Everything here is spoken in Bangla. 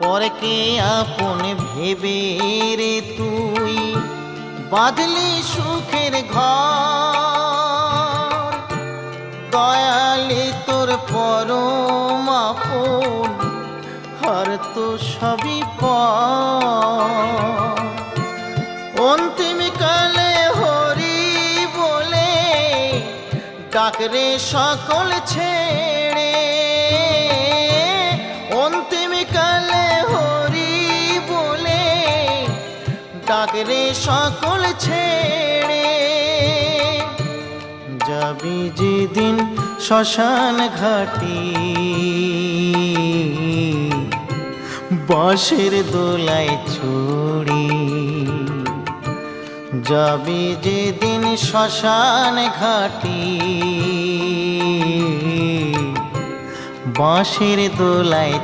পরকে আপন ভেবে রে তুই বাঁধলি সুখের ঘর। দয়ালি তোর পরম আপন আর তো সবই পর। অন্তিম কালে হরি বলে ডাকরে সকল ছেড়ে। অন্তিম কালে হরি বলে ডাকরে সকল ছেড়ে। যাবি যেদিন শ্মশান ঘাটি বাঁশের দোলায় ছড়ি। যাবি যেদিন শ্মশান ঘাটি বাঁশের দোলায়